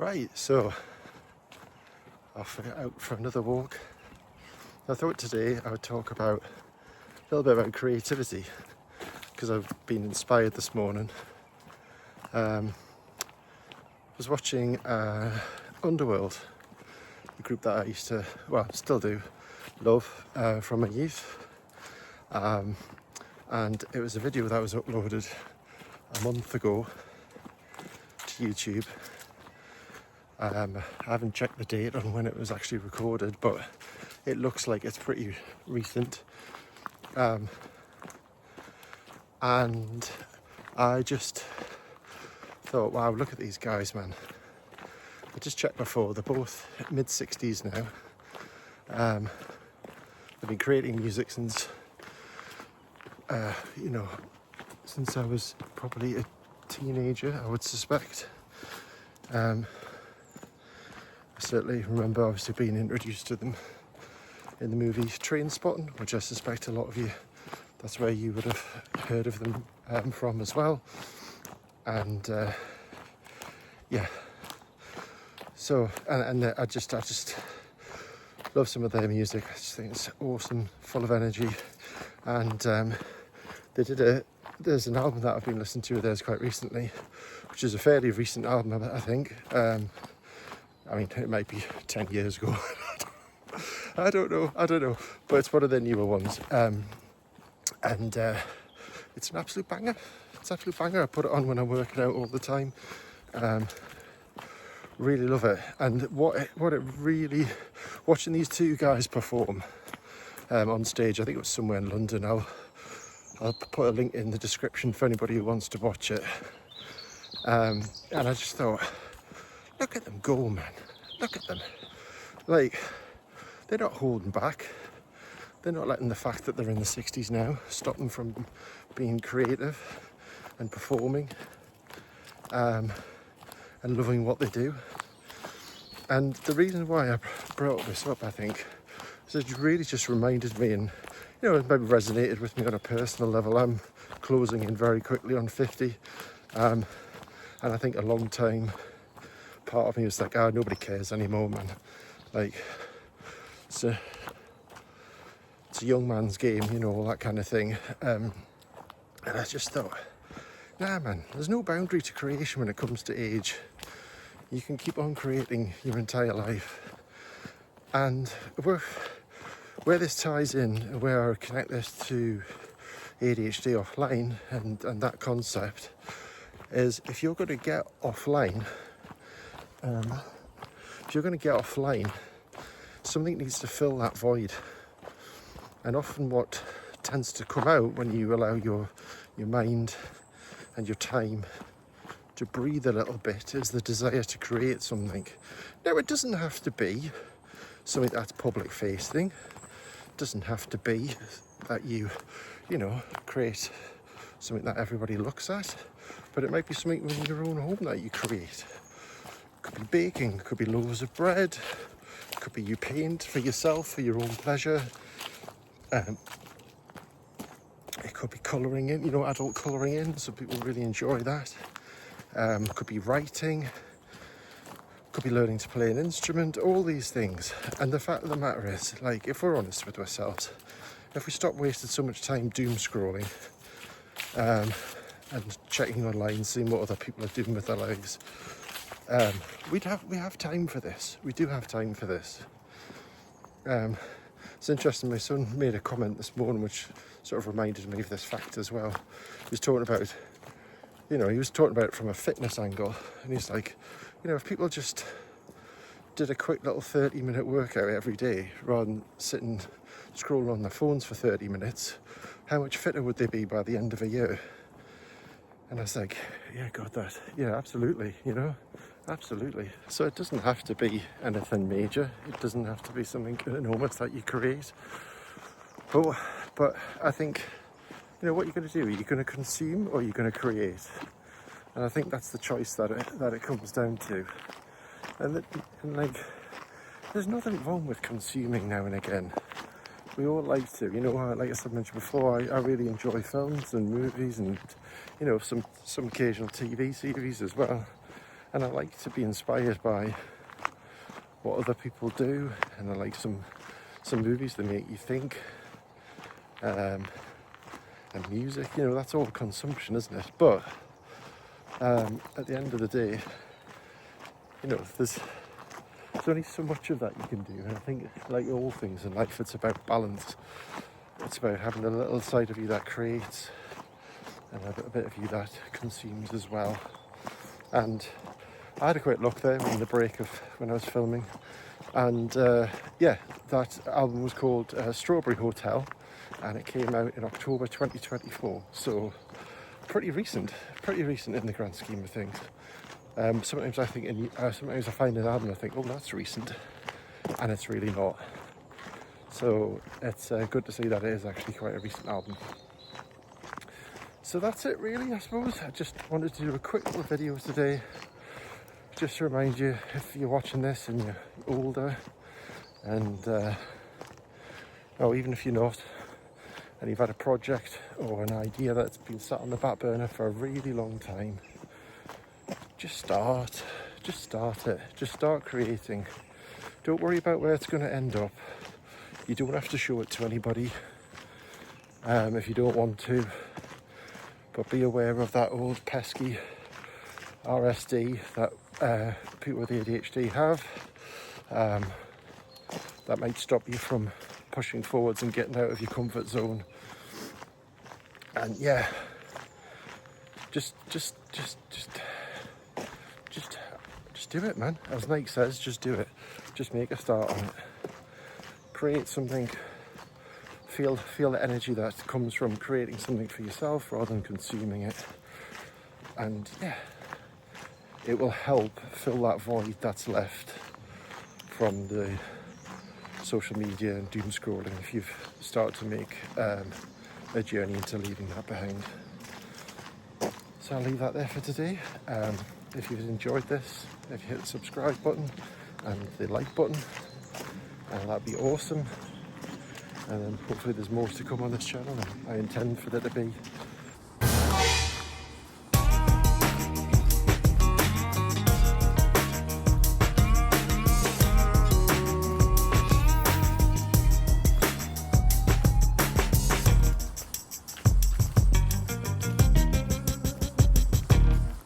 Right, so off out for another walk. I thought today I would talk about a little bit about creativity because I've been inspired this morning. I was watching Underworld, the group that I used to, well, still do, love from my youth. And it was a video that was uploaded a month ago to YouTube. I haven't checked the date on when it was actually recorded, but it looks like it's pretty recent. And I just thought, wow, look at these guys, man. I just checked before, they're both mid-60s now. They've been creating music since, since I was probably a teenager, I would suspect. I certainly remember obviously being introduced to them in the movie Trainspotting, which I suspect a lot of you, that's where you would have heard of them from as well. And yeah, so and I just love some of their music. I just think it's awesome, full of energy. And there's an album that I've been listening to of theirs quite recently, which is a fairly recent album, I think. I mean, it might be 10 years ago. I don't know, but it's one of their newer ones. And it's an absolute banger. It's an absolute banger. I put it on when I'm working out all the time. Really love it. And what it really, watching these two guys perform on stage, I think it was somewhere in London. I'll put a link in the description for anybody who wants to watch it. And I just thought, look at them go, man. Look at them. Like, they're not holding back. They're not letting the fact that they're in the 60s now stop them from being creative and performing and loving what they do. And the reason why I brought this up, I think, is it really just reminded me, and it maybe resonated with me on a personal level. I'm closing in very quickly on 50, and I think a long time part of me was like, nobody cares anymore, man. Like, it's a young man's game, all that kind of thing. And I just thought, nah, man, there's no boundary to creation when it comes to age. You can keep on creating your entire life. And where this ties in, where I connect this to ADHD offline and that concept, is if you're going to get offline, something needs to fill that void. And often what tends to come out when you allow your mind and your time to breathe a little bit is the desire to create something. Now, it doesn't have to be something that's public facing. It doesn't have to be that you create something that everybody looks at, but it might be something within your own home that you create. It could be baking, it could be loaves of bread, it could be you paint for yourself, for your own pleasure. It could be colouring in, adult colouring in. Some people really enjoy that. Could be writing. Could be learning to play an instrument. All these things. And the fact of the matter is, like, if we're honest with ourselves, if we stop wasting so much time doom scrolling and checking online, seeing what other people are doing with their lives, we have time for this. We do have time for this. It's interesting, my son made a comment this morning which sort of reminded me of this fact as well. He was talking about it from a fitness angle, and he's like, if people just did a quick little 30-minute workout every day rather than sitting scrolling on their phones for 30 minutes, how much fitter would they be by the end of a year? And I was like, absolutely, absolutely. So it doesn't have to be anything major. It doesn't have to be something enormous that you create. But I think, what you're going to do, you're going to consume or you're going to create. And I think that's the choice that it comes down to. And there's nothing wrong with consuming now and again. We all like to, like I mentioned before, I really enjoy films and movies and, some occasional TV series as well. And I like to be inspired by what other people do, and I like some movies that make you think, and music, you know, that's all consumption, isn't it? But at the end of the day, you know, there's only so much of that you can do, and I think, like all things in life, it's about balance. It's about having a little side of you that creates and a bit of you that consumes as well. And I had a quick look there in the break of when I was filming, and yeah, that album was called Strawberry Hotel, and it came out in October 2024, so pretty recent in the grand scheme of things. Sometimes I think, sometimes I find an album and I think, oh, that's recent, and it's really not. So it's good to see that it is actually quite a recent album. So that's it really, I suppose. I just wanted to do a quick little video today, just to remind you, if you're watching this and you're older, and or even if you're not, and you've had a project or an idea that's been sat on the back burner for a really long time, just start it. Just start creating. Don't worry about where it's going to end up. You don't have to show it to anybody if you don't want to, but be aware of that old pesky RSD that people with ADHD have. That might stop you from pushing forwards and getting out of your comfort zone. And yeah, just do it, man. As Nike says, just do it. Just make a start on it. Create something. Feel the energy that comes from creating something for yourself rather than consuming it. And yeah, it will help fill that void that's left from the social media and doom scrolling if you've started to make a journey into leaving that behind. So I'll leave that there for today. If you've enjoyed this, if you hit the subscribe button and the like button, that'd be awesome. And then hopefully there's more to come on this channel, and I intend for there to be